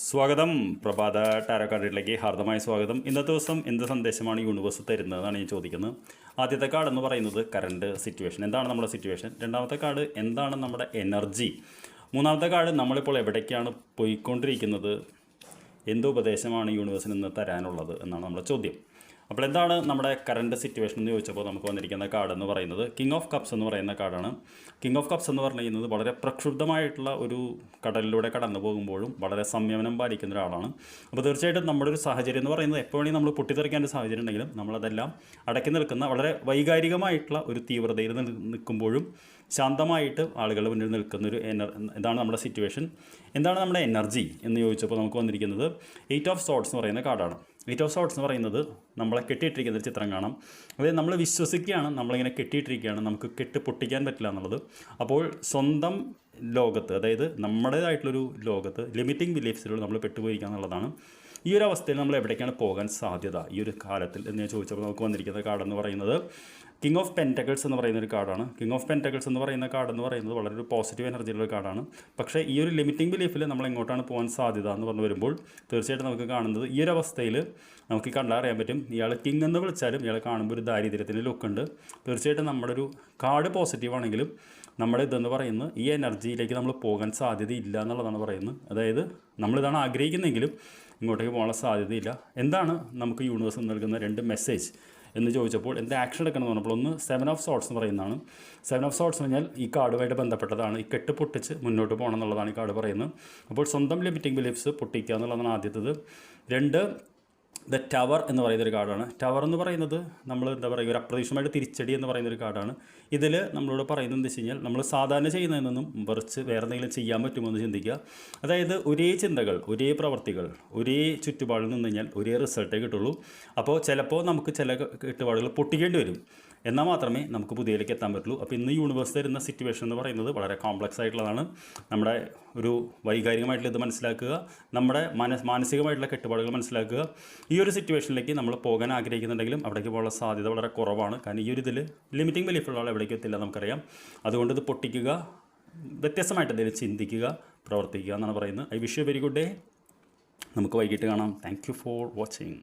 സ്വാഗതം. പ്രഭാത ടാരോ കാർഡിലേക്ക് ഹാർദമായ സ്വാഗതം. ഇന്നത്തെ ദിവസം എന്ത് സന്ദേശമാണ് യൂണിവേഴ്സ് തരുന്നതെന്നാണ് ഞാൻ ചോദിക്കുന്നത്. ആദ്യത്തെ കാർഡ് എന്ന് പറയുന്നത് കറണ്ട് സിറ്റുവേഷൻ, എന്താണ് നമ്മുടെ സിറ്റുവേഷൻ. രണ്ടാമത്തെ കാർഡ് എന്താണ് നമ്മുടെ എനർജി. മൂന്നാമത്തെ കാർഡ് നമ്മളിപ്പോൾ എവിടേക്കാണ് പോയിക്കൊണ്ടിരിക്കുന്നത്, എന്ത് ഉപദേശമാണ് യൂണിവേഴ്സിന് ഇന്ന് തരാനുള്ളത് എന്നാണ് നമ്മുടെ ചോദ്യം. അപ്പോൾ എന്താണ് നമ്മുടെ കറണ്ട് സിറ്റുവേഷൻ എന്ന് ചോദിച്ചപ്പോൾ നമുക്ക് വന്നിരിക്കുന്ന കാർഡ് എന്ന് പറയുന്നത് കിങ് ഓഫ് കപ്സ് എന്ന് പറയുന്ന കാർഡാണ്. കിങ് ഓഫ് കപ്സ് എന്ന് പറയുന്നത് വളരെ പ്രക്ഷുബ്ധമായിട്ടുള്ള ഒരു കടലിലൂടെ കടന്നു പോകുമ്പോഴും വളരെ സംയമനം പാലിക്കുന്ന ഒരാളാണ്. അപ്പോൾ തീർച്ചയായിട്ടും നമ്മുടെ ഒരു സാഹചര്യം എന്ന് പറയുന്നത് എപ്പോഴും നമ്മൾ പൊട്ടിത്തെറിക്കാൻ ഒരു സാഹചര്യം ഉണ്ടെങ്കിലും നമ്മളതെല്ലാം അടക്കി നിൽക്കുന്ന വളരെ വൈകാരികമായിട്ടുള്ള ഒരു തീവ്രതയിൽ നിൽക്കുമ്പോഴും ശാന്തമായിട്ട് ആളുകളുടെ മുന്നിൽ നിൽക്കുന്ന ഇതാണ് നമ്മുടെ സിറ്റുവേഷൻ. എന്താണ് നമ്മുടെ എനർജി എന്ന് ചോദിച്ചപ്പോൾ നമുക്ക് വന്നിരിക്കുന്നത് 8 ഓഫ് സോർഡ്സ് എന്ന് പറയുന്ന കാർഡാണ്. 8 ഓഫ് സോർഡ്സ് എന്ന് പറയുന്നത് നമ്മളെ കെട്ടിയിട്ടിരിക്കുന്ന ഒരു ചിത്രം കാണാം. അതായത് നമ്മൾ വിശ്വസിക്കുകയാണ് നമ്മളിങ്ങനെ കെട്ടിയിട്ടിരിക്കുകയാണ്, നമുക്ക് കെട്ട് പൊട്ടിക്കാൻ പറ്റില്ല എന്നുള്ളത്. അപ്പോൾ സ്വന്തം ലോകത്ത്, അതായത് നമ്മുടേതായിട്ടുള്ളൊരു ലോകത്ത് ലിമിറ്റിംഗ് ബിലീഫ്സിലൂടെ നമ്മൾ പെട്ടുപോയിരിക്കുക എന്നുള്ളതാണ്. ഈ ഒരു അവസ്ഥയിൽ നമ്മൾ എവിടേക്കാണ് പോകാൻ സാധ്യത ഈ ഒരു കാലത്തിൽ എന്ന് ചോദിച്ചപ്പോൾ നമുക്ക് വന്നിരിക്കുന്ന കാർഡ് എന്ന് പറയുന്നത് കിങ് ഓഫ് പെൻറ്റക്കിൾസ് എന്ന് പറയുന്ന ഒരു കാർഡാണ്. കിങ് ഓഫ് പെൻറ്റക്കിൾസ് എന്ന് പറയുന്ന കാർഡ് എന്ന് പറയുന്നത് വളരെ ഒരു പോസിറ്റീവ് എനർജിയുള്ള ഒരു കാർഡാണ്. പക്ഷേ ഈ ഒരു ലിമിറ്റിംഗ് ബിലീഫിൽ നമ്മൾ എങ്ങോട്ടാണ് പോകാൻ സാധ്യത എന്ന് പറഞ്ഞു വരുമ്പോൾ തീർച്ചയായിട്ടും നമുക്ക് കാണുന്നത് ഈ ഒരു അവസ്ഥയിൽ നമുക്ക് കണ്ടറിയാൻ പറ്റും. ഇയാൾ കിങ് എന്ന് വിളിച്ചാലും ഇയാളെ കാണുമ്പോൾ ഒരു ദാരിദ്ര്യത്തിൻ്റെ ലുക്കുണ്ട്. തീർച്ചയായിട്ടും നമ്മുടെ ഒരു കാർഡ് പോസിറ്റീവ് ആണെങ്കിലും നമ്മുടെ ഇതെന്ന് പറയുന്നത് ഈ എനർജിയിലേക്ക് നമ്മൾ പോകാൻ സാധ്യതയില്ല എന്നുള്ളതാണ് പറയുന്നത്. അതായത് നമ്മളിതാണ് ആഗ്രഹിക്കുന്നതെങ്കിലും ഇങ്ങോട്ടേക്ക് പോകാനുള്ള സാധ്യതയില്ല. എന്താണ് നമുക്ക് യൂണിവേഴ്സ് നൽകുന്ന 2 മെസ്സേജ് എന്ന് ചോദിച്ചപ്പോൾ എന്ത് ആക്ഷൻ എടുക്കണം എന്ന് പറഞ്ഞപ്പോൾ ഒന്ന് 7 ഓഫ് സോർട്സ് എന്ന് പറയുന്നതാണ്. 7 ഓഫ് സോർട്സ് എന്ന് പറഞ്ഞാൽ ഈ കാർഡുമായിട്ട് ബന്ധപ്പെട്ടതാണ്. ഈ കെട്ട് പൊട്ടിച്ച് മുന്നോട്ട് പോകണം എന്നുള്ളതാണ് ഈ കാർഡ് പറയുന്നത്. അപ്പോൾ സ്വന്തം ലിമിറ്റിംഗ് ബിലീഫ്സ് പൊട്ടിക്കുക എന്നുള്ളതാണ് ആദ്യത്തേത്. 2 ദ ടവർ എന്ന് പറയുന്നൊരു കാർഡാണ്. ടവർ എന്ന് പറയുന്നത് നമ്മൾ എന്താ പറയുക, ഒരു അപ്രതീക്ഷിതമായിട്ട് തിരിച്ചടി എന്ന് പറയുന്നൊരു കാർഡാണ്. ഇതിൽ നമ്മളോട് പറയുന്നത് എന്താ വെച്ച് കഴിഞ്ഞാൽ നമ്മൾ സാധാരണ ചെയ്യുന്നതിൽ നിന്നും മറിച്ച് വേറെ എന്തെങ്കിലും ചെയ്യാൻ പറ്റുമോ എന്ന് ചിന്തിക്കുക. അതായത് ഒരേ ചിന്തകൾ, ഒരേ പ്രവർത്തികൾ, ഒരേ ചുറ്റുപാടിൽ നിന്ന് കഴിഞ്ഞാൽ ഒരേ റിസൾട്ടേ കിട്ടുള്ളൂ. അപ്പോൾ ചിലപ്പോൾ നമുക്ക് ചില ചുറ്റുപാടുകൾ പൊട്ടിക്കേണ്ടി വരും, എന്നാൽ മാത്രമേ നമുക്ക് പുതിയതിലേക്ക് എത്താൻ പറ്റുള്ളൂ. അപ്പോൾ ഇന്ന് യൂണിവേഴ്സ് തരുന്ന സിറ്റുവേഷൻ എന്ന് പറയുന്നത് വളരെ കോംപ്ലക്സ് ആയിട്ടുള്ളതാണ്. നമ്മുടെ ഒരു വൈകാരികമായിട്ടുള്ള ഇത് മനസ്സിലാക്കുക, നമ്മുടെ മാനസികമായിട്ടുള്ള കെട്ടുപാടുകൾ മനസ്സിലാക്കുക. ഈ ഒരു സിറ്റുവേഷനിലേക്ക് നമ്മൾ പോകാൻ ആഗ്രഹിക്കുന്നുണ്ടെങ്കിലും അവിടേക്ക് പോകാനുള്ള സാധ്യത വളരെ കുറവാണ്. കാരണം ഈ ഒരു ഇതിൽ ലിമിറ്റിംഗ് ബിലീഫുള്ള ആൾ എവിടേക്ക് എത്തില്ല നമുക്കറിയാം. അതുകൊണ്ട് ഇത് പൊട്ടിക്കുക, വ്യത്യസ്തമായിട്ട് എന്തെങ്കിലും ചിന്തിക്കുക, പ്രവർത്തിക്കുക എന്നാണ് പറയുന്നത്. I wish you very good day. നമുക്ക് വൈകിട്ട് കാണാം. Thank you for watching.